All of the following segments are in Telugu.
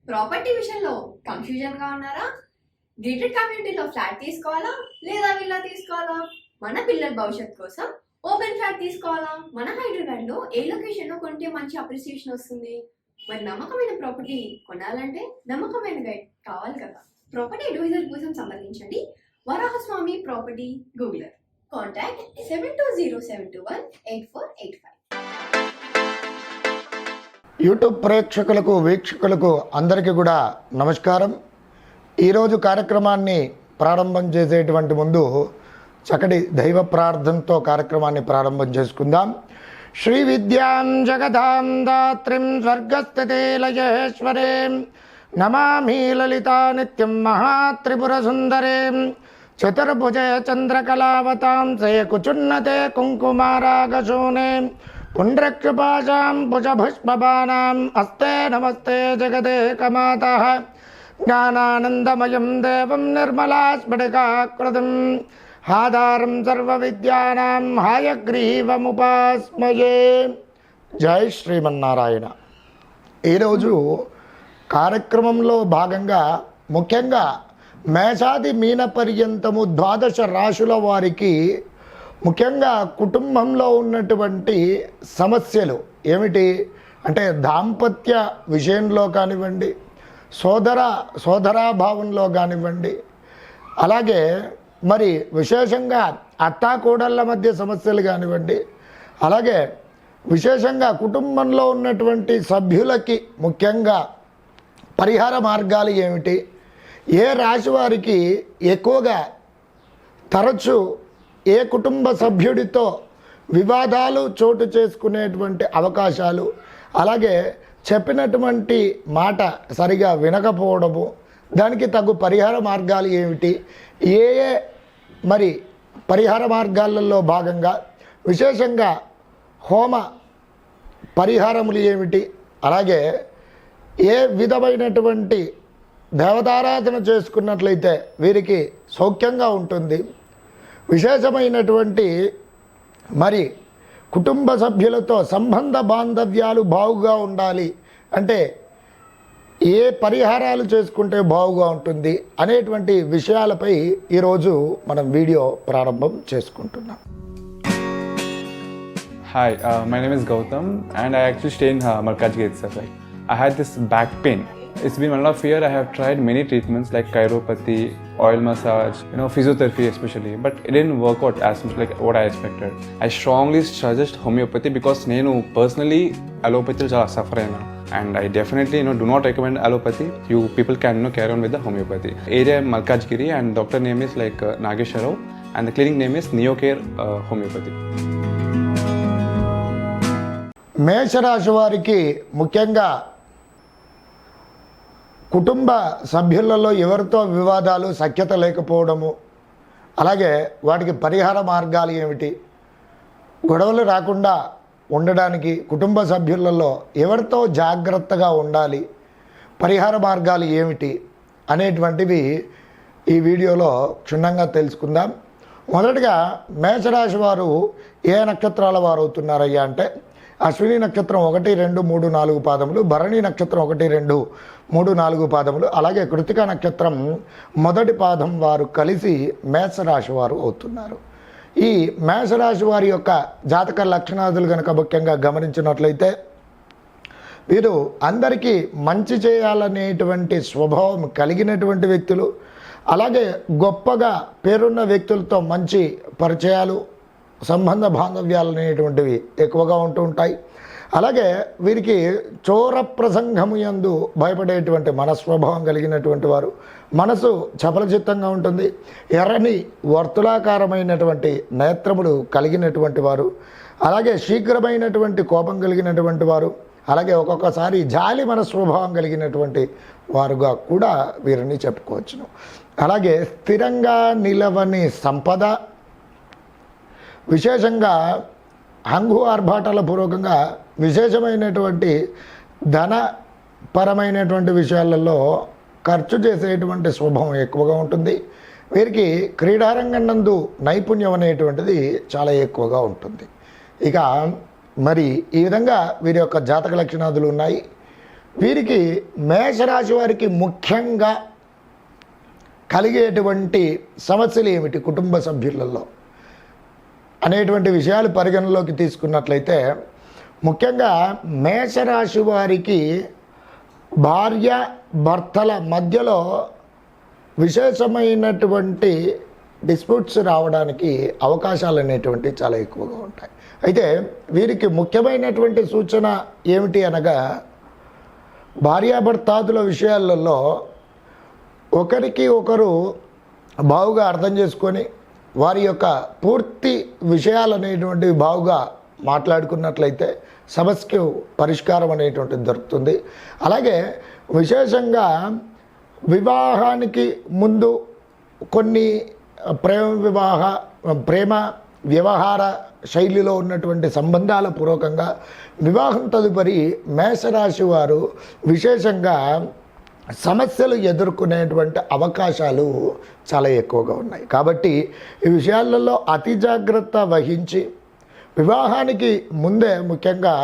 ప్రాపర్టీ విషయంలో కన్ఫ్యూజన్ గా ఉన్నారా? గేటెడ్ కమ్యూనిటీలో ఫ్లాట్ తీసుకోవాలా లేదా విల్లా తీసుకోవాలా? మన పిల్లల భవిష్యత్ కోసం ఓపెన్ ఫ్లాట్ తీసుకోవాలా? మన హైదరాబాద్ లో ఏ లొకేషన్ లో కొంటే మంచి అప్రిసియేషన్ వస్తుంది? మరి నమ్మకమైన ప్రాపర్టీ కొనాలంటే నమ్మకమైన గైడ్ కావాలి కదా. ప్రాపర్టీ అడ్వైజర్ కోసం సంప్రదించండి వరాహస్వామి ప్రాపర్టీ గూగులర్. కాంటాక్ట్ 7207218485. యూట్యూబ్ ప్రేక్షకులకు వీక్షకులకు అందరికీ కూడా నమస్కారం. ఈరోజు కార్యక్రమాన్ని ప్రారంభం చేసేటువంటి ముందు చక్కటి దైవ ప్రార్థనతో కార్యక్రమాన్ని ప్రారంభం చేసుకుందాం. శ్రీ విద్యాం జగదాం దాత్రిం స్వర్గస్థితే లయేశ్వరీం నమామి లలితా నిత్యం మహాత్రిపుర సుందరీం చతుర్భుజ చంద్రకళావతాం శయకుచున్నతే కుంకుమారాగశూనే పుండ్రక్షుపాశాం భుజభుష్పబాణాం అస్తే నమస్తే జగదేకమాతః జ్ఞానానందమయం దేవం నిర్మలాస్ఫటికాకృతిం ఆధారం సర్వవిద్యానాం హయగ్రీవముపాస్మయే. జై శ్రీమన్నారాయణ. ఈరోజు కార్యక్రమంలో భాగంగా ముఖ్యంగా మేషాది మీన పర్యంతము 12 రాశుల వారికి ముఖ్యంగా కుటుంబంలో ఉన్నటువంటి సమస్యలు ఏమిటి అంటే దాంపత్య విషయంలో కానివ్వండి, సోదరాభావంలో కానివ్వండి, అలాగే మరి విశేషంగా అత్తాకోడళ్ళ మధ్య సమస్యలు కానివ్వండి, అలాగే విశేషంగా కుటుంబంలో ఉన్నటువంటి సభ్యులకి ముఖ్యంగా పరిహార మార్గాలు ఏమిటి, ఏ రాశి వారికి ఎక్కువగా తరచు ఏ కుటుంబ సభ్యుడితో వివాదాలు చోటు చేసుకునేటువంటి అవకాశాలు, అలాగే చెప్పినటువంటి మాట సరిగా వినకపోవడము, దానికి తగు పరిహార మార్గాలు ఏమిటి, ఏ మరి పరిహార మార్గాలలో భాగంగా విశేషంగా హోమ పరిహారములు ఏమిటి, అలాగే ఏ విధమైనటువంటి దేవతారాధన చేసుకున్నట్లయితే వీరికి సౌఖ్యంగా ఉంటుంది, విశేషమైనటువంటి మరి కుటుంబ సభ్యులతో సంబంధ బాంధవ్యాలు బాగుగా ఉండాలి అంటే ఏ పరిహారాలు చేసుకుంటే బాగుగా ఉంటుంది అనేటువంటి విషయాలపై ఈరోజు మనం వీడియో ప్రారంభం చేసుకుంటున్నాం. Hi, my name is Gautam and I actually stay in Markazgate itself. I had this back pain. It's been 1.5 years. I have tried many treatments like chiropathy, oil massage, physiotherapy especially, but it didn't work out as much like what I expected. I strongly suggest homeopathy because నేను personally allopathy చాలా suffer అయినా, and I definitely do not recommend allopathy. You people can carry on with the homeopathy. Area Malkajgiri and doctor name is like Nageswar Rao and the clinic name is Neocare Homeopathy. మేషరాశి వారికి ముఖ్యంగా కుటుంబ సభ్యులలో ఎవరితో వివాదాలు సఖ్యత లేకపోవడము, అలాగే వాటికి పరిహార మార్గాలు ఏమిటి, గొడవలు రాకుండా ఉండడానికి కుటుంబ సభ్యులలో ఎవరితో జాగ్రత్తగా ఉండాలి, పరిహార మార్గాలు ఏమిటి అనేటువంటివి ఈ వీడియోలో క్షుణ్ణంగా తెలుసుకుందాం. మొదటగా మేషరాశి వారు ఏ నక్షత్రాల వారు అవుతున్నారయ్యా అంటే అశ్విని నక్షత్రం 1, 2, 3, 4 పాదములు, భరణి నక్షత్రం 1, 2, 3, 4 పాదములు, అలాగే కృతికా నక్షత్రం మొదటి పాదం వారు కలిసి మేషరాశి వారు అవుతున్నారు. ఈ మేషరాశి వారి యొక్క జాతక లక్షణాదులు కనుక ముఖ్యంగా గమనించినట్లయితే వీరు అందరికీ మంచి చేయాలనేటువంటి స్వభావం కలిగినటువంటి వ్యక్తులు, అలాగే గొప్పగా పేరున్న వ్యక్తులతో మంచి పరిచయాలు, సంబంధ బాంధవ్యాలు అనేటువంటివి ఎక్కువగా ఉంటూ ఉంటాయి. అలాగే వీరికి చోర ప్రసంగము యందు భయపడేటువంటి మనస్వభావం కలిగినటువంటి వారు, మనసు చపలచిత్తంగా ఉంటుంది, ఎర్రని వర్తులాకారమైనటువంటి నేత్రములు కలిగినటువంటి వారు, అలాగే శీఘ్రమైనటువంటి కోపం కలిగినటువంటి వారు, అలాగే ఒక్కొక్కసారి జాలి మనస్వభావం కలిగినటువంటి వారుగా కూడా వీరిని చెప్పుకోవచ్చును. అలాగే స్థిరంగా నిలవని సంపద, విశేషంగా హంగు ఆర్భాటాల పూర్వకంగా విశేషమైనటువంటి ధనపరమైనటువంటి విషయాలలో ఖర్చు చేసేటువంటి స్వభావం ఎక్కువగా ఉంటుంది. వీరికి క్రీడారంగం నందు నైపుణ్యం అనేటువంటిది చాలా ఎక్కువగా ఉంటుంది. ఇక మరి ఈ విధంగా వీరి యొక్క జాతక లక్షణాదులు ఉన్నాయి. వీరికి మేషరాశి వారికి ముఖ్యంగా కలిగేటువంటి సమస్యలు ఏమిటి కుటుంబ సభ్యులలో అనేటువంటి విషయాలు పరిగణలోకి తీసుకున్నట్లయితే, ముఖ్యంగా మేషరాశి వారికి భార్య భర్తల మధ్యలో విశేషమైనటువంటి డిస్ప్యూట్స్ రావడానికి అవకాశాలు అనేటువంటి చాలా ఎక్కువగా ఉంటాయి. అయితే వీరికి ముఖ్యమైనటువంటి సూచన ఏమిటి అనగా, భార్యాభర్తాదుల విషయాలలో ఒకరికి ఒకరు బావుగా అర్థం చేసుకొని వారి యొక్క పూర్తి విషయాలు అనేటువంటివి బావుగా మాట్లాడుకున్నట్లయితే సమస్యకు పరిష్కారం అనేటువంటిది దొరుకుతుంది. అలాగే విశేషంగా వివాహానికి ముందు కొన్ని ప్రేమ వ్యవహార శైలిలో ఉన్నటువంటి సంబంధాల పూర్వకంగా వివాహం తదుపరి మేషరాశి వారు విశేషంగా సమస్యలు ఎదుర్కొనేటువంటి అవకాశాలు చాలా ఎక్కువగా ఉన్నాయి. కాబట్టి ఈ విషయాలలో అతి జాగ్రత్త వహించి వివాహానికి ముందే ముఖ్యంగా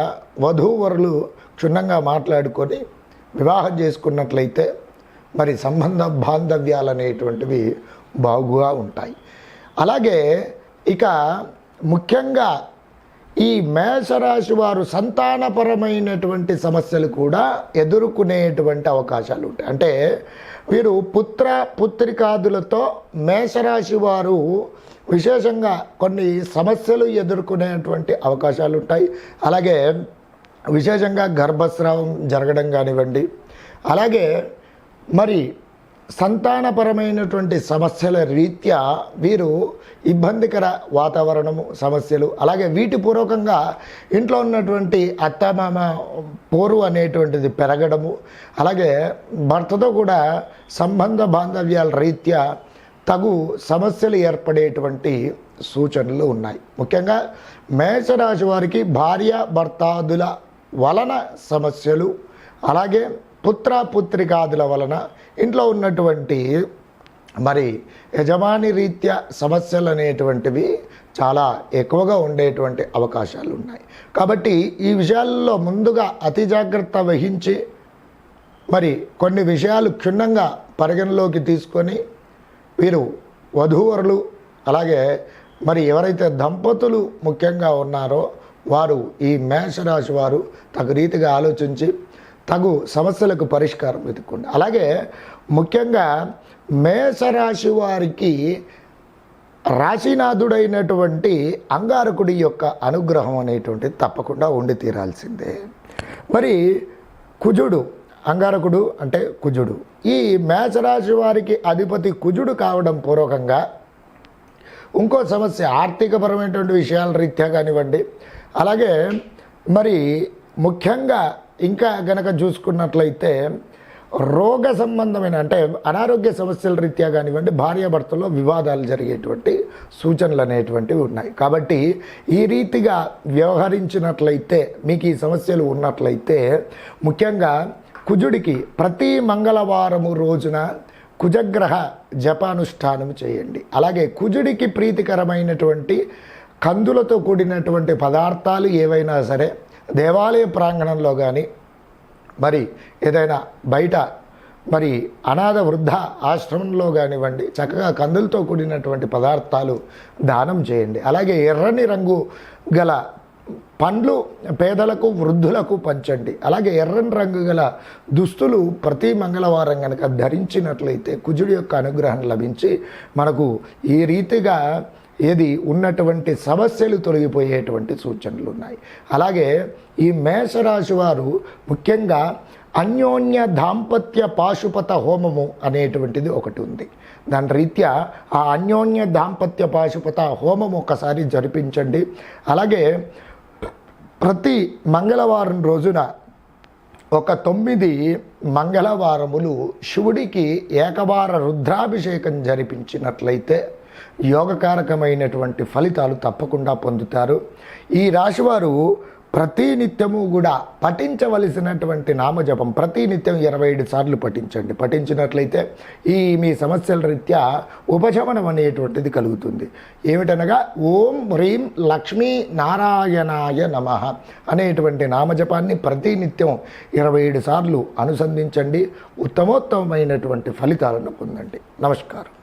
వధూవరులు క్షుణ్ణంగా మాట్లాడుకొని వివాహం చేసుకున్నట్లయితే మరి సంబంధ బాంధవ్యాలు అనేటువంటివి బాగుగా ఉంటాయి. అలాగే ఇక ముఖ్యంగా ఈ మేషరాశి వారు సంతానపరమైనటువంటి సమస్యలు కూడా ఎదుర్కొనేటువంటి అవకాశాలు ఉంటాయి. అంటే వీరు పుత్రికాదులతో మేషరాశి వారు విశేషంగా కొన్ని సమస్యలు ఎదుర్కొనేటువంటి అవకాశాలు ఉంటాయి. అలాగే విశేషంగా గర్భస్రావం జరగడం కానివ్వండి, అలాగే మరి సంతానపరమైనటువంటి సమస్యల రీత్యా వీరు ఇబ్బందికర వాతావరణము సమస్యలు, అలాగే వీటి పూర్వకంగా ఇంట్లో ఉన్నటువంటి అత్తమామ పోరు అనేటువంటిది పెరగడము, అలాగే భర్తతో కూడా సంబంధ బాంధవ్యాల రీత్యా తగు సమస్యలు ఏర్పడేటువంటి సూచనలు ఉన్నాయి. ముఖ్యంగా మేషరాశి వారికి భార్య భర్తాదుల వలన సమస్యలు, అలాగే పుత్రికాదుల వలన ఇంట్లో ఉన్నటువంటి మరి యజమాని రీత్యా సమస్యలు అనేటువంటివి చాలా ఎక్కువగా ఉండేటువంటి అవకాశాలు ఉన్నాయి. కాబట్టి ఈ విషయాల్లో ముందుగా అతి జాగ్రత్త వహించి మరి కొన్ని విషయాలు క్షుణ్ణంగా పరిగణలోకి తీసుకొని వీరు వధూవరులు, అలాగే మరి ఎవరైతే దంపతులు ముఖ్యంగా ఉన్నారో వారు ఈ మేషరాశి వారు తగు రీతిగా ఆలోచించి తగు సమస్యలకు పరిష్కారం వెతుక్కోండి. అలాగే ముఖ్యంగా మేషరాశి వారికి రాశినాథుడైనటువంటి అంగారకుడి యొక్క అనుగ్రహం అనేటువంటిది తప్పకుండా ఉండి తీరాల్సిందే. మరి కుజుడు, అంగారకుడు అంటే కుజుడు, ఈ మేషరాశి వారికి అధిపతి కుజుడు కావడం పూర్వకంగా ఇంకో సమస్య ఆర్థికపరమైనటువంటి విషయాల రీత్యా కానివ్వండి, అలాగే మరి ముఖ్యంగా ఇంకా గనక చూసుకున్నట్లయితే రోగ సంబంధమైన అంటే అనారోగ్య సమస్యల రీత్యా కానివ్వండి, భార్యాభర్తల్లో వివాదాలు జరిగేటువంటి సూచనలు అనేటువంటివి ఉన్నాయి. కాబట్టి ఈ రీతిగా వ్యవహరించినట్లయితే మీకు ఈ సమస్యలు ఉన్నట్లయితే ముఖ్యంగా కుజుడికి ప్రతి మంగళవారము రోజున కుజగ్రహ జపానుష్ఠానం చేయండి. అలాగే కుజుడికి ప్రీతికరమైనటువంటి కందులతో కూడినటువంటి పదార్థాలు ఏవైనా సరే దేవాలయ ప్రాంగణంలో కానీ మరి ఏదైనా బయట మరి అనాథ వృద్ధ ఆశ్రమంలో కానివ్వండి చక్కగా కందులతో కూడినటువంటి పదార్థాలు దానం చేయండి. అలాగే ఎర్రని రంగు గల పండ్లు పేదలకు వృద్ధులకు పంచండి. అలాగే ఎర్రని రంగు గల దుస్తులు ప్రతి మంగళవారం కనుక ధరించినట్లయితే కుజుడి యొక్క అనుగ్రహం లభించి మనకు ఈ రీతిగా ఏది ఉన్నటువంటి సమస్యలు తొలగిపోయేటువంటి సూచనలు ఉన్నాయి. అలాగే ఈ మేషరాశి వారు ముఖ్యంగా అన్యోన్య దాంపత్య పాశుపత హోమము అనేటువంటిది ఒకటి ఉంది. దాని రీత్యా ఆ అన్యోన్య దాంపత్య పాశుపత హోమం ఒకసారి జరిపించండి. అలాగే ప్రతి మంగళవారం రోజున ఒక 9 మంగళవారములు శివుడికి ఏకవార రుద్రాభిషేకం జరిపించినట్లయితే యోగకారకమైనటువంటి ఫలితాలు తప్పకుండా పొందుతారు. ఈ రాశివారు ప్రతి నిత్యము కూడా పఠించవలసినటువంటి నామజపం ప్రతి నిత్యం 27 సార్లు పఠించండి. పఠించినట్లయితే ఈ మీ సమస్యల రీత్యా ఉపశమనం అనేటువంటిది కలుగుతుంది. ఏమిటనగా ఓం హ్రీం లక్ష్మీ నారాయణాయ నమః అనేటువంటి నామజపాన్ని ప్రతి నిత్యం 27 సార్లు అనుసంధించండి. ఉత్తమోత్తమైనటువంటి ఫలితాలను పొందండి. నమస్కారం.